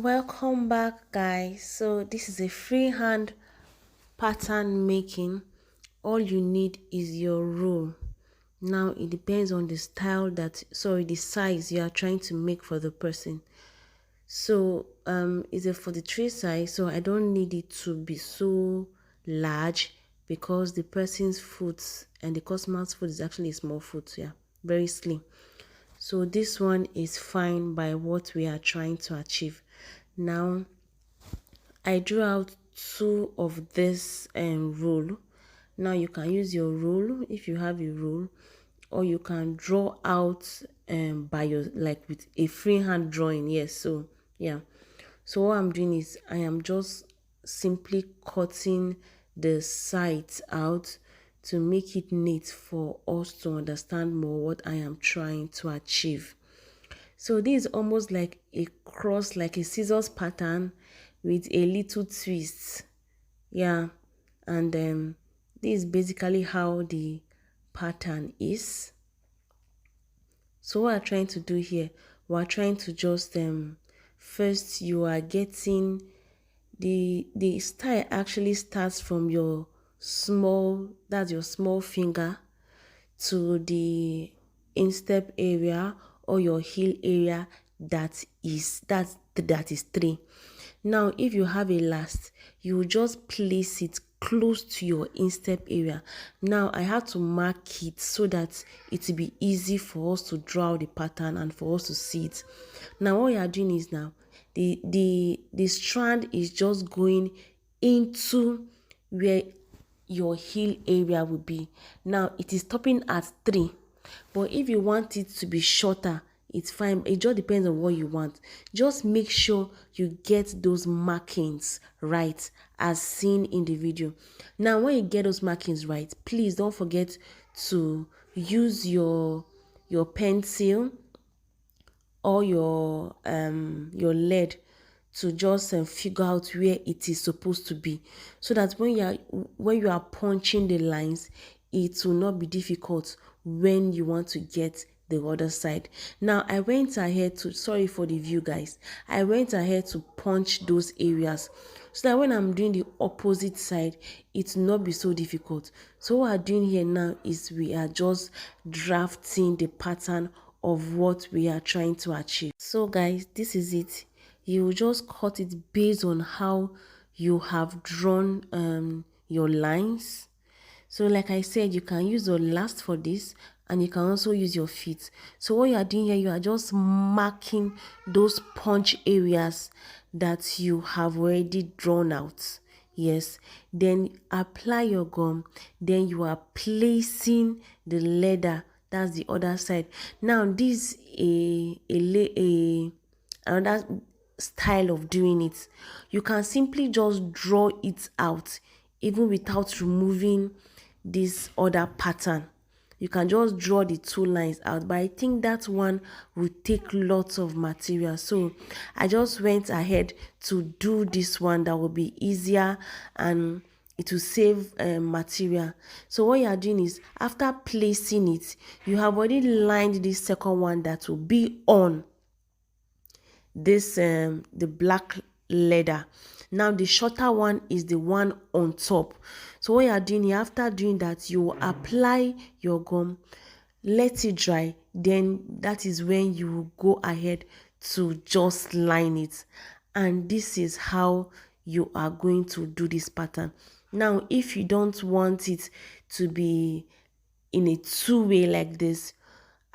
Welcome back, guys. So this is a freehand pattern making. All you need is your rule. Now it depends on the style the size you are trying to make for the person. So it's a 43 size, so I don't need it to be so large because the person's foot and the customer's foot is actually a small foot. Yeah, very slim. So this one is fine by what we are trying to achieve. Now I drew out two of this rule. Now you can use your rule if you have a rule, or you can draw out by your, like, with a freehand drawing. Yes, so yeah. So what I'm doing is I am just simply cutting the sides out to make it neat for us to understand more what I am trying to achieve. So this is almost like a cross, like a scissors pattern with a little twist. Yeah, and this is basically how the pattern is. So what we're trying to do here, we're trying to just first you are getting the style actually starts from your small, that's your small finger, to the instep area or your heel area that is 3. Now if you have a last, you just place it close to your instep area. Now I have to mark it so that it will be easy for us to draw the pattern and for us to see it. Now what you are doing is, now the strand is just going into where your heel area will be. Now it is stopping at 3, but if you want it to be shorter, it's fine. It just depends on what you want. Just make sure you get those markings right as seen in the video. Now when you get those markings right, please don't forget to use your pencil or your lead to just figure out where it is supposed to be, so that when you are punching the lines, it will not be difficult when you want to get the other side. Now I went ahead to, sorry for the view guys, I went ahead to punch those areas so that when I'm doing the opposite side, it will not be so difficult. So what we're doing here now is we are just drafting the pattern of what we are trying to achieve. So guys, this is it. You will just cut it based on how you have drawn your lines. So like I said, you can use your last for this, and you can also use your feet. So what you are doing here, you are just marking those punch areas that you have already drawn out. Yes, then apply your gum, then you are placing the leather, that's the other side. Now this another style of doing it. You can simply just draw it out even without removing this other pattern. You can just draw the two lines out, but I think that one will take lots of material, so I just went ahead to do this one that will be easier and it will save material. So what you are doing is, after placing it, you have already lined this second one that will be on this the black leather. Now the shorter one is the one on top. So what you are doing here, after doing that, you will apply your gum, let it dry, then that is when you will go ahead to just line it. And this is how you are going to do this pattern. Now if you don't want it to be in a two-way like this,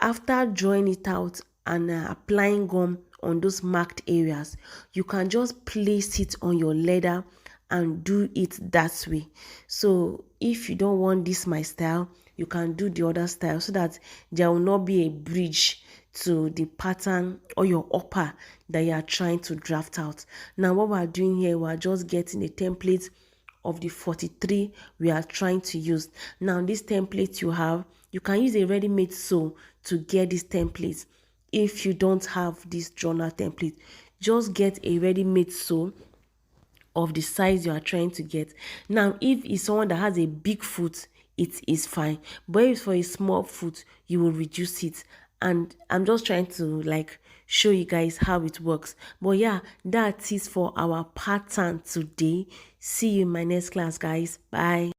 after drawing it out and applying gum on those marked areas, you can just place it on your leather and do it that way. So if you don't want this my style, you can do the other style, so that there will not be a bridge to the pattern or your upper that you are trying to draft out. Now what we're doing here, we're just getting a template of the 43 we are trying to use. Now this template you have, you can use a ready-made sew to get this template. If you don't have this journal template, just get a ready-made sew of the size you are trying to get. Now if it's someone that has a big foot, it is fine, but if it's for a small foot, you will reduce it. And I'm just trying to like show you guys how it works. But yeah, that is for our pattern today. See you in my next class, guys. Bye.